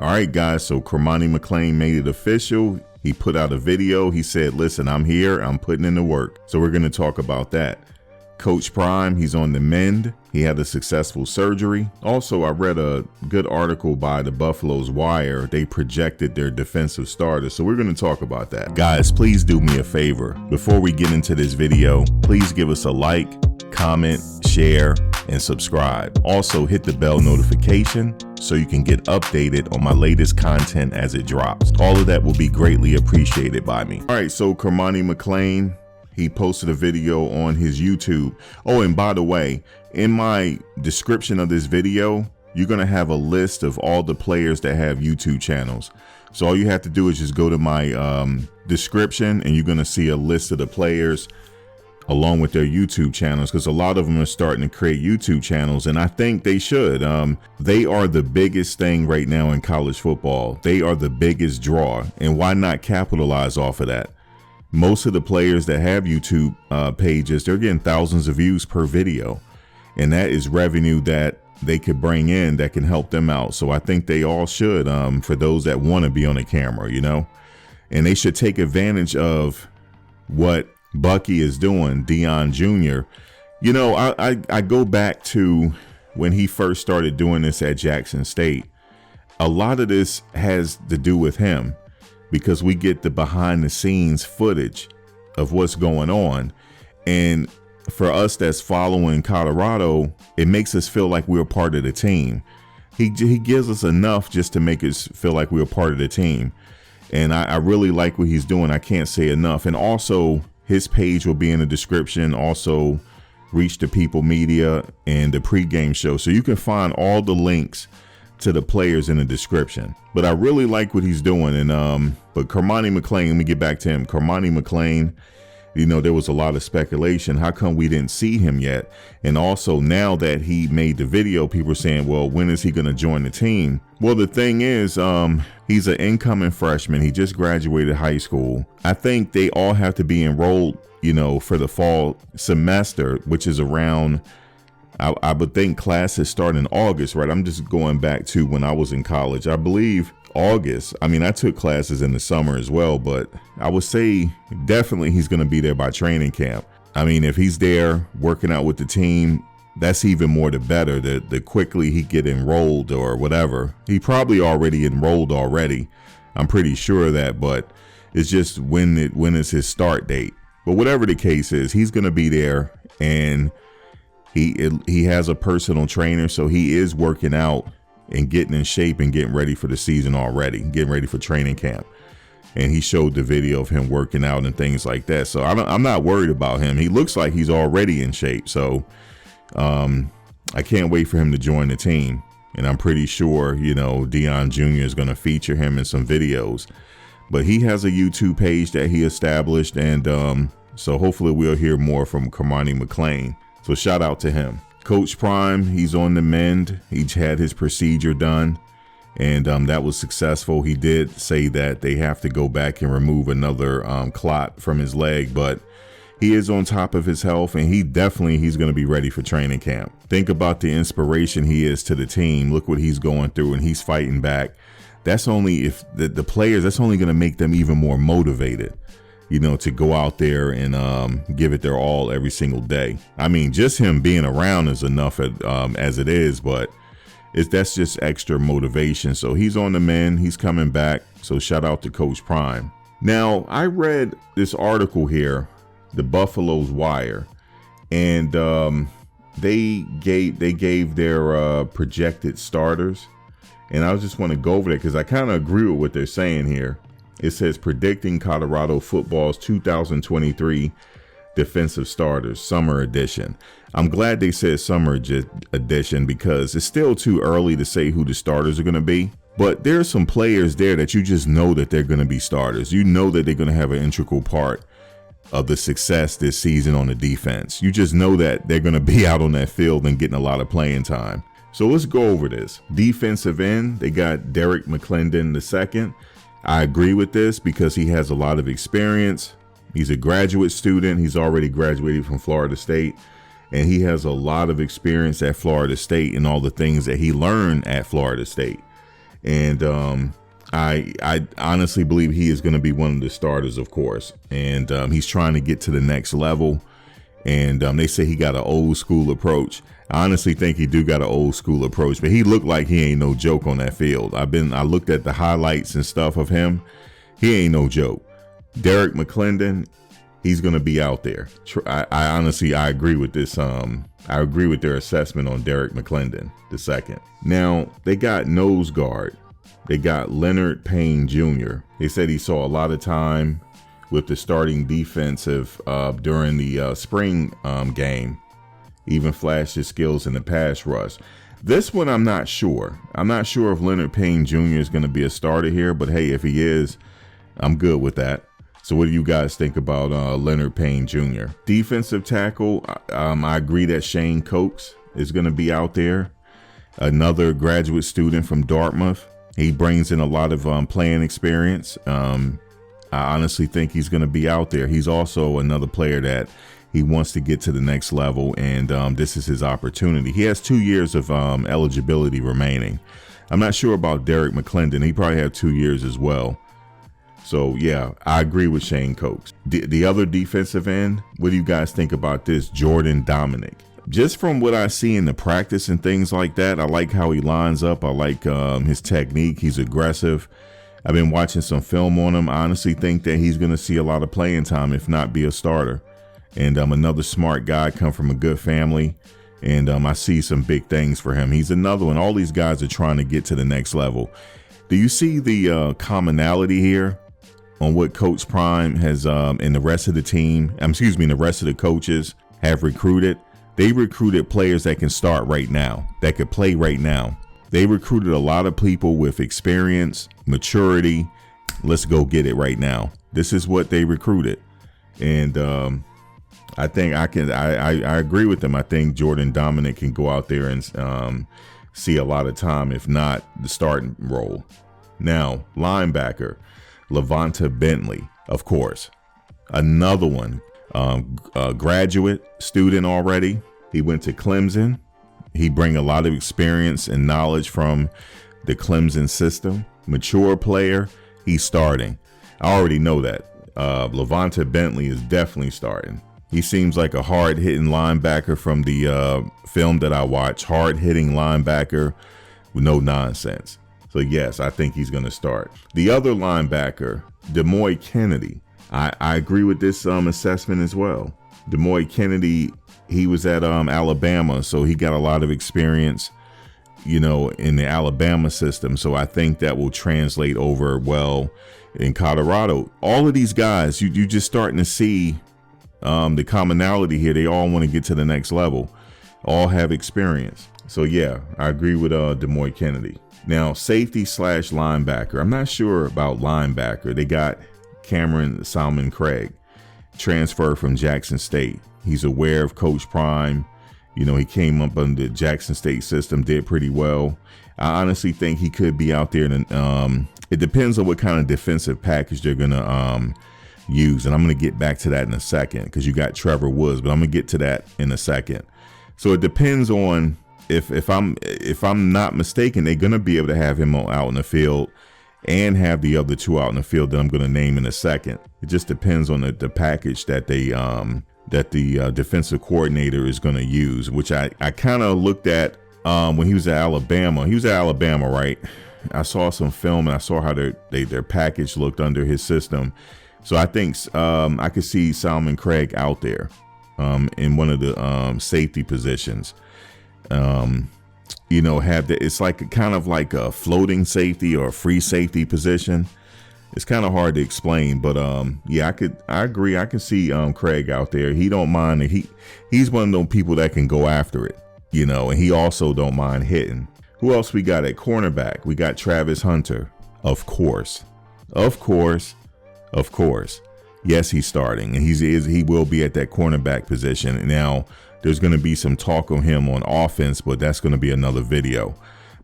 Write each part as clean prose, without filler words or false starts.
All right, guys, so Cormani McClain made it official. He put out a video. He said, listen, I'm here. I'm putting in the work. So we're going to talk about that. Coach Prime, he's on the mend. He had a successful surgery. Also, I read a good article by the Buffalo's Wire. They projected their defensive starters. So we're going to talk about that. Guys, please do me a favor. Before we get into this video, please give us a like, comment, share, and subscribe. Also, hit the bell notification so you can get updated on my latest content as it drops. All of that will be greatly appreciated by me. All right, so Cormani McClain, he posted a video on his YouTube. Oh, and by the way, in my description of this video, you're going to have a list of all the players that have YouTube channels. So all you have to do is just go to my description and you're going to see a list of the players along with their YouTube channels, because a lot of them are starting to create YouTube channels, and I think they should. They are the biggest thing right now in college football. They are the biggest draw, and why not capitalize off of that? Most of the players that have YouTube pages, they're getting thousands of views per video, and that is revenue that they could bring in that can help them out. So I think they all should, for those that want to be on the camera, you know, and they should take advantage of what Bucky is doing, Deion Jr. You know, I go back to when he first started doing this at Jackson State. A lot of this has to do with him because we get the behind the scenes footage of what's going on. And for us that's following Colorado, it makes us feel like we're part of the team. He gives us enough just to make us feel like we're part of the team. And I really like what he's doing. I can't say enough. And also, his page will be in the description. Also, Reach the People Media and the pregame show. So you can find all the links to the players in the description. But I really like what he's doing. And but Cormani McClain, let me get back to him. Cormani McClain, you know, there was a lot of speculation. How come we didn't see him yet? And also, now that he made the video, people are saying, well, when is he going to join the team? Well, the thing is, he's an incoming freshman. He just graduated high school. I think they all have to be enrolled, you know, for the fall semester, which is around, I would think classes start in August, right? I'm just going back to when I was in college. I believe August. I mean, I took classes in the summer as well, but I would say definitely he's going to be there by training camp. I mean, if he's there working out with the team, that's even more the better. The quickly he get enrolled or whatever. He probably already enrolled already. I'm pretty sure of that, but it's just when is his start date. But whatever the case is, he's going to be there, and he has a personal trainer, so he is working out and getting in shape and getting ready for the season already, getting ready for training camp. And he showed the video of him working out and things like that. So I'm not worried about him. He looks like he's already in shape. So I can't wait for him to join the team. And I'm pretty sure, you know, Deion Jr. is going to feature him in some videos. But he has a YouTube page that he established. And so hopefully we'll hear more from Cormani McClain. So shout out to him. Coach Prime, he's on the mend. He had his procedure done, and that was successful. He did say that they have to go back and remove another clot from his leg, but he is on top of his health, and he's going to be ready for training camp. Think about the inspiration he is to the team. Look what he's going through, and he's fighting back. That's only if the players, that's only going to make them even more motivated, you know, to go out there and give it their all every single day. I mean, just him being around is enough as it is, but that's just extra motivation. So he's on the mend. He's coming back. So shout out to Coach Prime. Now, I read this article here, the Buffalo's Wire, and they gave their projected starters. And I just want to go over that because I kind of agree with what they're saying here. It says predicting Colorado football's 2023 defensive starters, summer edition. I'm glad they said summer edition because it's still too early to say who the starters are going to be. But there are some players there that you just know that they're going to be starters. You know that they're going to have an integral part of the success this season on the defense. You just know that they're going to be out on that field and getting a lot of playing time. So let's go over this. Defensive end, they got Derek McClendon II. I agree with this because he has a lot of experience. He's a graduate student. He's already graduated from Florida State, and he has a lot of experience at Florida State and all the things that he learned at Florida State. And I honestly believe he is going to be one of the starters, of course. And he's trying to get to the next level. And they say he got an old school approach. I honestly think he do got an old school approach, but he looked like he ain't no joke on that field. I looked at the highlights and stuff of him. He ain't no joke. Derek McClendon, he's going to be out there. I honestly agree with this. I agree with their assessment on Derek McClendon the second. Now, they got nose guard. They got Leonard Payne Jr. They said he saw a lot of time with the starting defensive during the spring game. Even flashed his skills in the pass rush. This one, I'm not sure. I'm not sure if Leonard Payne Jr. is going to be a starter here, but hey, if he is, I'm good with that. So what do you guys think about Leonard Payne Jr.? Defensive tackle, I agree that Shane Coates is going to be out there. Another graduate student from Dartmouth. He brings in a lot of playing experience. I honestly think he's going to be out there. He's also another player that he wants to get to the next level, and this is his opportunity. He has 2 years of eligibility remaining. I'm not sure about Derek McClendon. He probably had 2 years as well. So, yeah, I agree with Shane Coates. The other defensive end, what do you guys think about this? Jordan Dominic. Just from what I see in the practice and things like that, I like how he lines up. I like his technique. He's aggressive. I've been watching some film on him. I honestly think that he's going to see a lot of playing time, if not be a starter. And another smart guy, come from a good family. And I see some big things for him. He's another one. All these guys are trying to get to the next level. Do you see the commonality here on what Coach Prime has and the rest of the team, the rest of the coaches have recruited? They recruited players that can start right now, that could play right now. They recruited a lot of people with experience, maturity. Let's go get it right now. This is what they recruited. And I think I agree with them. I think Jordan Dominic can go out there and see a lot of time, if not the starting role. Now, linebacker, Levanta Bentley, of course. Another one, a graduate student already. He went to Clemson. He bring a lot of experience and knowledge from the Clemson system. Mature player, he's starting. I already know that. Levanta Bentley is definitely starting. He seems like a hard-hitting linebacker from the film that I watched. Hard-hitting linebacker with no nonsense. So, yes, I think he's going to start. The other linebacker, Demoy Kennedy. I agree with this assessment as well. Demoy Kennedy, he was at Alabama, so he got a lot of experience, in the Alabama system. So I think that will translate over well in Colorado. All of these guys, you just starting to see the commonality here. They all want to get to the next level, all have experience. So yeah, I agree with Demoy Kennedy. Now, safety / linebacker. I'm not sure about linebacker. They got Cameron Silmon-Craig, transfer from Jackson State. He's aware of Coach Prime. He came up under the Jackson State system, did pretty well. I honestly think he could be out there. And it depends on what kind of defensive package they're going to use. And I'm going to get back to that in a second because you got Trevor Woods, but I'm going to get to that in a second. So it depends on if I'm not mistaken, they're going to be able to have him out in the field and have the other two out in the field that I'm going to name in a second. It just depends on the package that the defensive coordinator is going to use, which I kind of looked at when he was at Alabama. He was at Alabama, right? I saw some film and I saw how their package looked under his system. So I think I could see Silmon-Craig out there in one of the safety positions. It's like kind of like a floating safety or a free safety position. It's kind of hard to explain, but I agree. I can see Craig out there. He don't mind. He's one of those people that can go after it, and he also don't mind hitting. Who else we got at cornerback? We got Travis Hunter, of course. Yes, he's starting, and he will be at that cornerback position. Now, there's going to be some talk on him on offense, but that's going to be another video.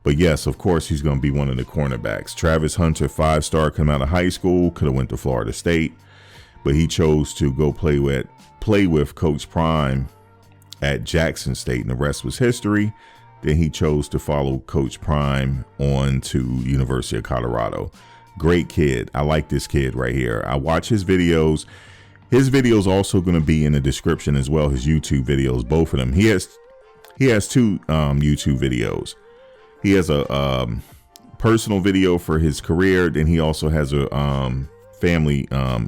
But yes, of course, he's going to be one of the cornerbacks. Travis Hunter, 5-star, coming out of high school, could have went to Florida State, but he chose to go play with Coach Prime at Jackson State, and the rest was history. then he chose to follow Coach Prime on to University of Colorado. Great kid. I like this kid right here. I watch his videos. His videos also going to be in the description as well. His YouTube videos, both of them. He has two YouTube videos. He has a personal video for his career. Then he also has a family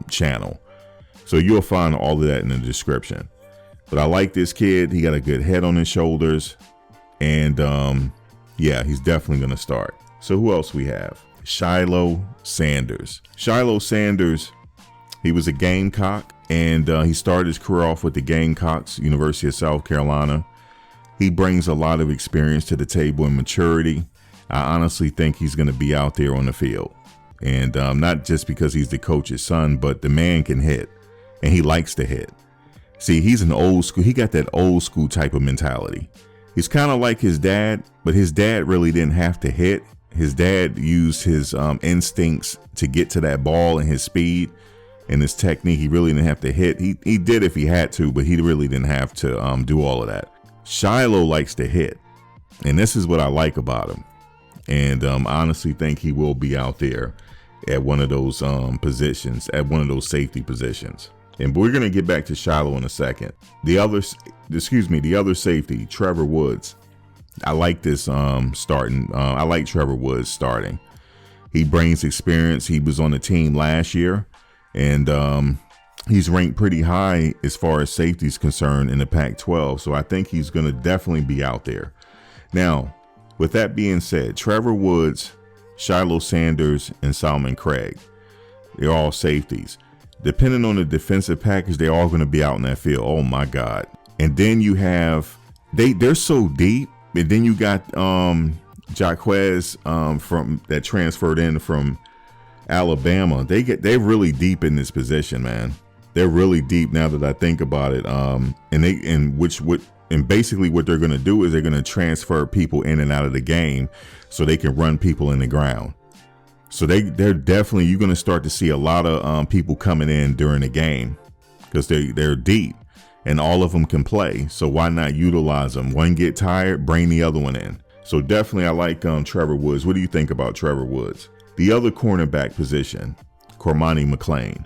channel. So you'll find all of that in the description. But I like this kid. He got a good head on his shoulders. And yeah, he's definitely going to start. So who else we have? Shiloh Sanders. Shiloh Sanders, he was a Gamecock, and he started his career off with the Gamecocks, University of South Carolina. He brings a lot of experience to the table and maturity. I honestly think he's going to be out there on the field. And not just because he's the coach's son, but the man can hit, and he likes to hit. See, he's an old school. He got that old school type of mentality. He's kind of like his dad, but his dad really didn't have to hit. His dad used his instincts to get to that ball and his speed and his technique. He really didn't have to hit. He did if he had to, but he really didn't have to do all of that. Shiloh likes to hit, and this is what I like about him. And I honestly think he will be out there at one of those positions, at one of those safety positions. And we're going to get back to Shiloh in a second. The other safety, Trevor Woods. I like this starting. I like Trevor Woods starting. He brings experience. He was on the team last year, and he's ranked pretty high as far as safety is concerned in the Pac-12. So I think he's going to definitely be out there. Now, with that being said, Trevor Woods, Shiloh Sanders, and Silmon-Craig, they're all safeties. Depending on the defensive package, they're all going to be out in that field. Oh my God. And then you have, they're so deep. And then you got Jaquez from that transferred in from Alabama. They're really deep in this position, man. They're really deep now that I think about it. And basically what they're going to do is they're going to transfer people in and out of the game so they can run people in the ground. So they're definitely, you're going to start to see a lot of people coming in during the game because they're deep. And all of them can play, so why not utilize them? One get tired, bring the other one in. So definitely I like Trevor Woods. What do you think about Trevor Woods? The other cornerback position, Cormani McClain.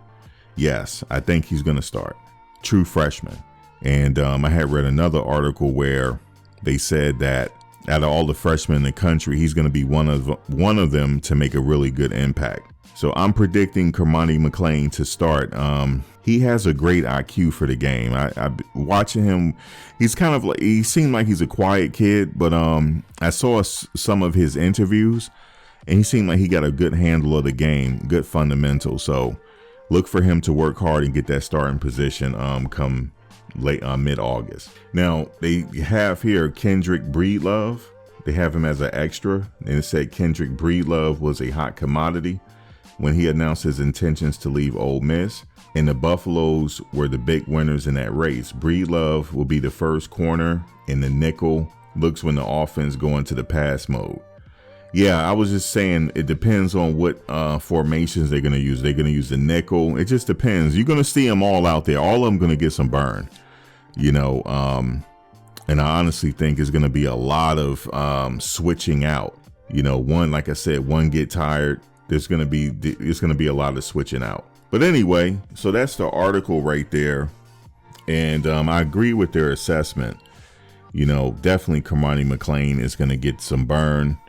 Yes, I think he's going to start. True freshman. And I had read another article where they said that out of all the freshmen in the country, he's going to be one of them to make a really good impact. So I'm predicting Cormani McClain to start. He has a great IQ for the game. I watching him, he's kind of like, he seemed like he's a quiet kid, but I saw some of his interviews and he seemed like he got a good handle of the game, good fundamentals. So look for him to work hard and get that starting position come late mid-August. Now they have here Kendrick Breedlove. They have him as an extra, and it said Kendrick Breedlove was a hot commodity when he announced his intentions to leave Ole Miss, and the Buffaloes were the big winners in that race. Breedlove will be the first corner in the nickel looks when the offense go into the pass mode. Yeah, I was just saying it depends on what formations they're going to use. They're going to use the nickel. It just depends. You're going to see them all out there. All of them going to get some burn, and I honestly think it's going to be a lot of switching out. One, like I said, one get tired. It's going to be a lot of switching out. But anyway, so that's the article right there. And I agree with their assessment. Definitely Cormani McClain is going to get some burn.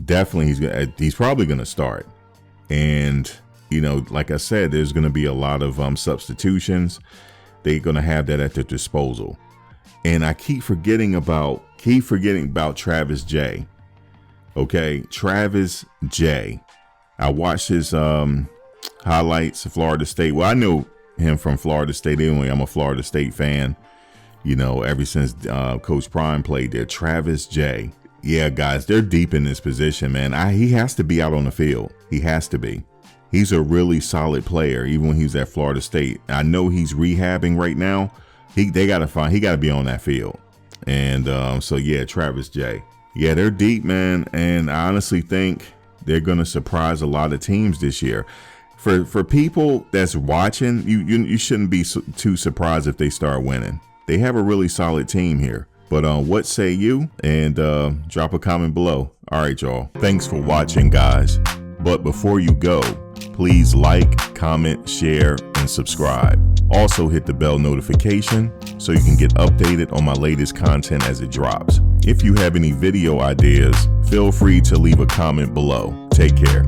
Definitely he's probably going to start. And, like I said, there's going to be a lot of substitutions. They're going to have that at their disposal. And I keep forgetting about Travis J. Okay, Travis J. I watched his highlights of Florida State. Well, I knew him from Florida State anyway. I'm a Florida State fan, ever since Coach Prime played there. Travis J. Yeah, guys, they're deep in this position, man. He has to be out on the field. He has to be. He's a really solid player, even when he was at Florida State. I know he's rehabbing right now. He got to be on that field. And so, yeah, Travis J. Yeah, they're deep, man. And I honestly think they're going to surprise a lot of teams this year. For people that's watching, you shouldn't be too surprised if they start winning. They have a really solid team here. But what say you? And drop a comment below. All right, y'all. Thanks for watching, guys. But before you go, please like, comment, share, and subscribe. Also hit the bell notification so you can get updated on my latest content as it drops. If you have any video ideas, feel free to leave a comment below. Take care.